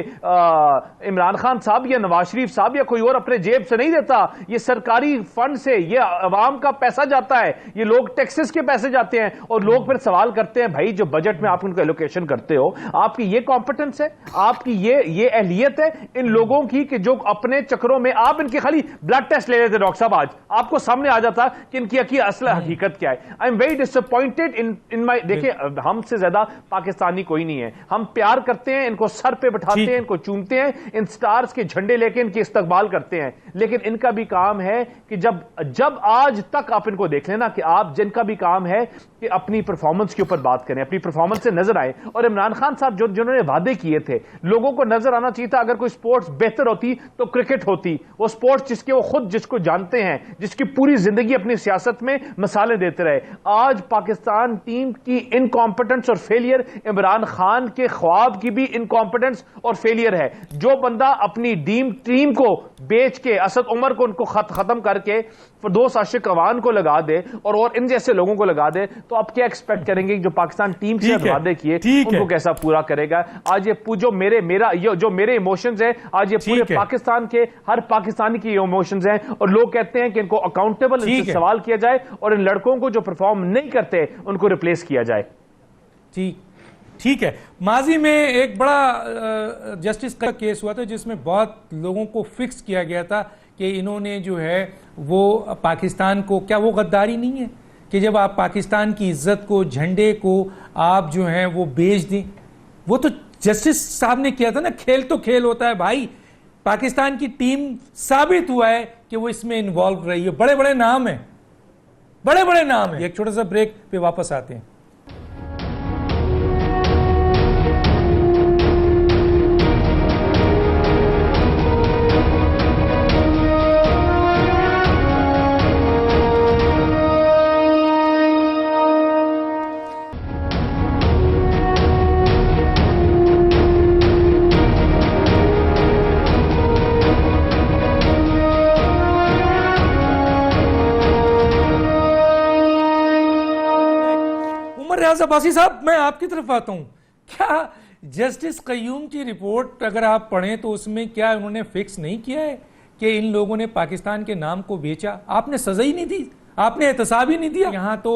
इमरान खान साहब या नवाज शरीफ साहब या कोई और अपने जेब से नहीं देता, ये सरकारी फंड से, ये अवाम का पैसा जाता है, ये लोग टैक्सेस के पैसे जाते हैं। और लोग फिर सवाल करते हैं भाई जो बजट में आप उनको एलोकेशन क्वेश्चन करते हो, आपकी ये कॉम्पिटेंस है, आपकी ये अहलियत है इन लोगों की कि जो अपने चक्रों में आप इनके खाली ब्लड टेस्ट ले लेते डॉक्टर साहब, आज आपको सामने आ जाता कि इनकी असल हकीकत क्या है। I am very disappointed in my, देखिए हमसे ज्यादा पाकिस्तानी कोई नहीं है, हम प्यार करते हैं, इनको सर पे बैठाते हैं, इनको चूमते हैं, इन स्टार्स के झंडे लेके इनकी इस्तकबाल करते हैं, लेकिन इनका भी काम है कि जब आज तक आप इनको देख लेना कि आप, जिनका भी काम है कि अपनी परफॉर्मेंस के ऊपर बात करें, अपनी परफॉर्मेंस से नजर आए। और इमरान खान साहब जिन्होंने वादे किए थे, लोगों को नजर आना चाहिए था अगर कोई स्पोर्ट्स बेहतर होती तो क्रिकेट होती, वो स्पोर्ट्स जिसके वो खुद जिसको जानते हैं, जिसकी पूरी जिंदगी अपनी सियासत में मसाले देते रहे। आज पाकिस्तान टीम की इनकॉम्पिटेंस और फेलियर इमरान खान के ख्वाब की भी इनकॉम्पिटेंस और फेलियर है। जो बंदा अपनी टीम को बेच के, असद उमर को उनको खत्म करके फिरदौस आशिक अवान को लगा दे और इन जैसे लोगों को लगा दे, तो आप क्या एक्सपेक्ट करेंगे कि जो पाकिस्तान टीम से वादे किए उनको कैसा पूरा करेगा। आज ये जो मेरे इमोशंस हैं, आज ये पूरे पाकिस्तान के हर पाकिस्तानी की इमोशंस हैं, और लोग कहते हैं कि इनको अकाउंटेबल, इनसे सवाल किया जाए और इन लड़कों को जो परफॉर्म नहीं करते उनको रिप्लेस किया जाए। ठीक है। माजी में एक बड़ा जस्टिस का केस हुआ था जिसमें बहुत लोगों को फिक्स किया गया था कि इन्होंने जो है वो पाकिस्तान को, क्या वो गद्दारी नहीं है कि जब आप पाकिस्तान की इज्जत को, झंडे को आप जो है वो बेच दें? वो तो जस्टिस साहब ने किया था ना। खेल तो खेल होता है भाई, पाकिस्तान की टीम साबित हुआ है कि वो इसमें इन्वॉल्व रही है, बड़े बड़े नाम है, बड़े बड़े नाम है। एक छोटा सा ब्रेक पे वापस आते हैं। अब्बासी साहब, मैं आपकी तरफ आता हूं। क्या जस्टिस कय्यूम की रिपोर्ट अगर आप पढ़ें तो उसमें क्या उन्होंने फिक्स नहीं किया है कि इन लोगों ने पाकिस्तान के नाम को बेचा? आपने सजा ही नहीं दी, आपने एहतसाब ही नहीं दिया। यहां तो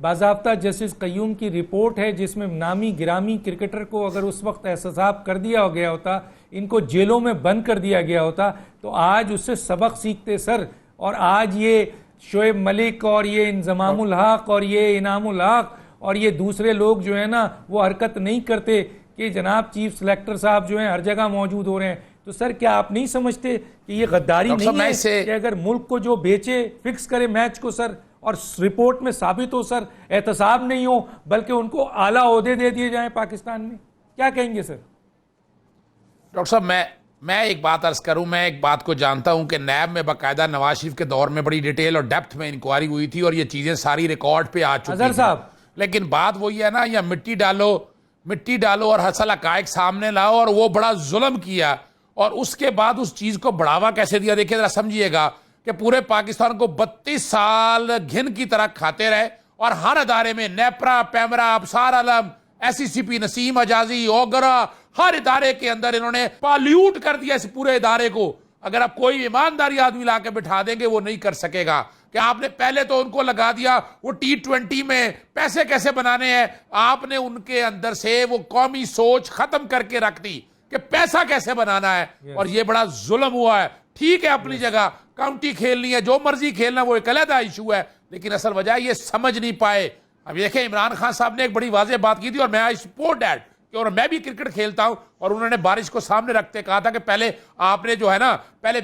बाज़ाब्ता जस्टिस कय्यूम की रिपोर्ट है जिसमें नामी गिरामी क्रिकेटर को अगर उस वक्त एहतसाब कर दिया गया होता, इनको जेलों में बंद कर दिया गया होता, तो आज उससे सबक सीखते सर। और आज ये शोएब मलिक और ये इंजमामुल हक और ये इनामुल हक और ये दूसरे लोग जो है ना वो हरकत नहीं करते कि जनाब चीफ सिलेक्टर साहब जो है हर जगह मौजूद हो रहे हैं। तो सर क्या आप नहीं समझते कि ये गद्दारी नहीं है कि अगर मुल्क को जो बेचे, फिक्स करे मैच को सर, और रिपोर्ट में साबित हो सर, एहतसाब नहीं हो बल्कि उनको आला ओहदे दे दिए जाएं पाकिस्तान में? क्या कहेंगे सर? डॉक्टर साहब, मैं एक बात अर्ज करूं। मैं एक बात को जानता हूं कि नैब में बाकायदा नवाज शरीफ के दौर में बड़ी डिटेल और डेप्थ में इंक्वायरी हुई थी और ये चीजें सारी रिकॉर्ड पे आ चुकी थी साहब। लेकिन बात वही है ना, या मिट्टी डालो और असल हकायक सामने लाओ, और वो बड़ा जुल्म किया और उसके बाद उस चीज को बढ़ावा कैसे दिया। देखिए जरा समझिएगा कि पूरे पाकिस्तान को 32 साल घिन की तरह खाते रहे और हर अदारे में नेपरा, पैमरा, अबसार आलम, SCCP, नसीम अजाजी, ओगरा, हर इदारे के अंदर इन्होंने पॉल्यूट कर दिया इस पूरे इदारे को। अगर आप कोई ईमानदारी आदमी ला के बिठा देंगे वो नहीं कर सकेगा। कि आपने पहले तो उनको लगा दिया वो T20 में पैसे कैसे बनाने हैं, आपने उनके अंदर से वो कौमी सोच खत्म करके रख दी कि पैसा कैसे बनाना है। और ये बड़ा जुल्म हुआ है। ठीक है, अपनी जगह काउंटी खेलनी है, जो मर्जी खेलना, वो एक अलग इशू है, लेकिन असल वजह ये समझ नहीं पाए। अब देखें, इमरान खान साहब ने एक बड़ी वाज़ेह बात की थी और मैं आई सपोर्ट दैट, और मैं भी क्रिकेट खेलता हूं, और उन्होंने बारिश को सामने रखते कहा था कि पहले आपने जो है ना पहले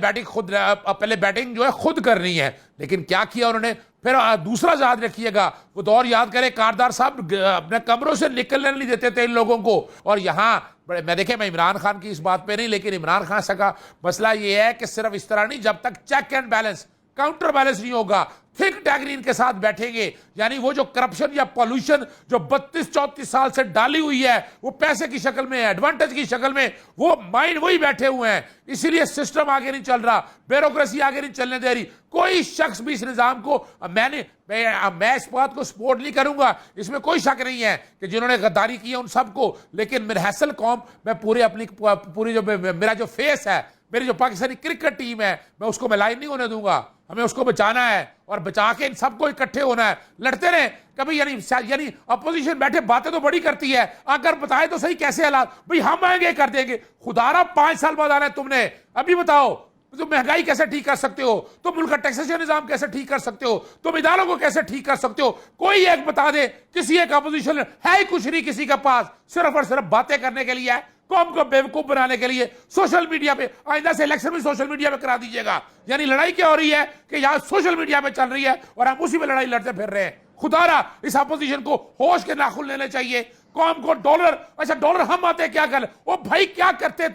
बैटिंग जो है खुद करनी है। लेकिन क्या किया उन्होंने? फिर दूसरा याद रखिएगा, वो दौर याद करें, कारदार साहब अपने कमरों से निकलने नहीं देते थे इन लोगों को। और यहाँ मैं इमरान खान की इस बात पे नहीं, लेकिन इमरान खान साहब का मसला ये है कि सिर्फ इस तरह नहीं, जब तक check and balance, counter balance नहीं होगा, थिंक टैंक इनके साथ बैठेंगे, यानी वो जो करप्शन या पॉल्यूशन जो 32-34 साल से डाली हुई है, वो पैसे की शक्ल में, एडवांटेज की शक्ल में, वो माइंड वही बैठे हुए हैं। इसीलिए सिस्टम आगे नहीं चल रहा, ब्यूरोक्रेसी आगे नहीं चलने दे रही। कोई शख्स भी इस निजाम को, मैं इस बात को सपोर्ट नहीं करूंगा, इसमें कोई शक नहीं है कि जिन्होंने गद्दारी की है उन सबको, लेकिन मेरे हैसल कौम, मैं पूरी जो मेरा जो फेस है, मेरी जो पाकिस्तानी क्रिकेट टीम है, मैं उसको मैं लाइन नहीं होने दूंगा। हमें उसको बचाना है और बचा के इन सबको इकट्ठे होना है, लड़ते रहे कभी। यानी अपोजिशन बैठे बातें तो बड़ी करती है, अगर बताए तो सही कैसे हालात, भाई हम आएंगे कर देंगे। खुदारा 5 साल बाद आना है तुमने, अभी बताओ तो महंगाई कैसे ठीक कर सकते हो, तो मुल्क का टैक्सेशन निजाम कैसे ठीक कर सकते हो, तुम इदारों को कैसे ठीक कर सकते हो, कोई एक बता दे। किसी एक अपोजिशन है ही कुछ नहीं किसी के पास, सिर्फ और सिर्फ बातें करने के लिए है, कौम को बेवकूफ बनाने के लिए। सोशल मीडिया पे आइंदा से इलेक्शन भी सोशल मीडिया पे करा दीजिएगा। यानी लड़ाई क्या हो रही है कि यहाँ सोशल मीडिया पे चल रही है और हम उसी पे लड़ाई लड़ते फिर रहे हैं। खुदारा इस अपोजिशन को होश के नाखून लेने चाहिए। कौम को डॉलर, अच्छा डॉलर हम आते क्या कर, ओ भाई क्या करते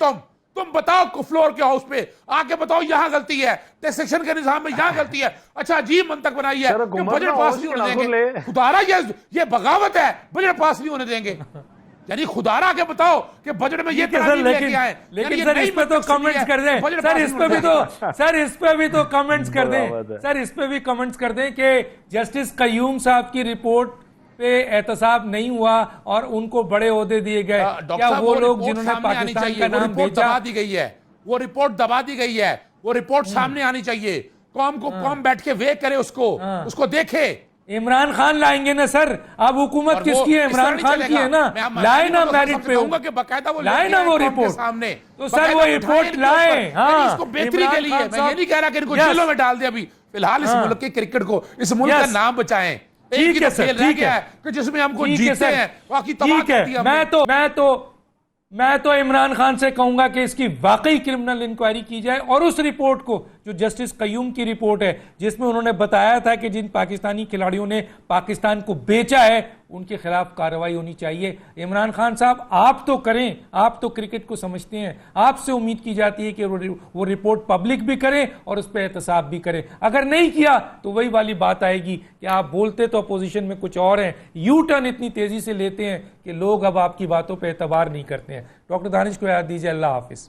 तुम बताओ फ्लोर के हाउस पे आके बताओ यहां गलती है, टैक्सेशन के निजाम में यहां गलती है। अच्छा अजीब मंतक बनाई है कि बजट पास नहीं होने देंगे। खुदारा ये बगावत है, बजट पास नहीं होने देंगे। यानी खुदारा के बताओ कि बजट में ये लेकिन सर इस पे तो कमेंट्स कर दें, सर इस पे भी तो सर इस पे भी तो कमेंट्स कर दें, सर इस पे भी कमेंट्स कर दें कि जस्टिस कयूम साहब की रिपोर्ट पे एहतसाब नहीं हुआ और उनको बड़े ओहदे दिए गए। क्या वो लोग जिन्होंने पाकिस्तान का नाम बेचा, दबा दी गई है, वो रिपोर्ट दबा दी गई है, वो रिपोर्ट सामने आनी चाहिए। कौम को कौम बैठ के वे करे उसको देखे। इमरान खान लाएंगे ना सर, अब हुकूमत किसकी है, इमरान खान की है ना, लाए ना मेरिट पे, लाए ना वो रिपोर्ट सामने, तो सर वो रिपोर्ट लाए। हाँ इसको बेहतरी के लिए मैं ये नहीं कह रहा कि इनको जेलों में डाल दे, अभी फिलहाल इस मुल्क के क्रिकेट को, इस मुल्क का नाम बचाएं। ठीक है सर, ठीक है कि जिसमें हमको जीतते हैं, बाकी ठीक है। मैं तो इमरान खान से कहूंगा कि इसकी वाकई क्रिमिनल इंक्वायरी की जाए और उस रिपोर्ट को जो जस्टिस कयूम की रिपोर्ट है जिसमें उन्होंने बताया था कि जिन पाकिस्तानी खिलाड़ियों ने पाकिस्तान को बेचा है उनके खिलाफ कार्रवाई होनी चाहिए। इमरान खान साहब आप तो करें, आप तो क्रिकेट को समझते हैं, आपसे उम्मीद की जाती है कि वो रिपोर्ट पब्लिक भी करें और उस पर एहतसाब भी करें। अगर नहीं किया तो वही वाली बात आएगी कि आप बोलते तो अपोजिशन में कुछ और हैं, यू टर्न इतनी तेजी से लेते हैं कि लोग अब आपकी बातों पर एतबार नहीं करते हैं। डॉक्टर दानिश को याद दीजिए। अल्लाह हाफिज।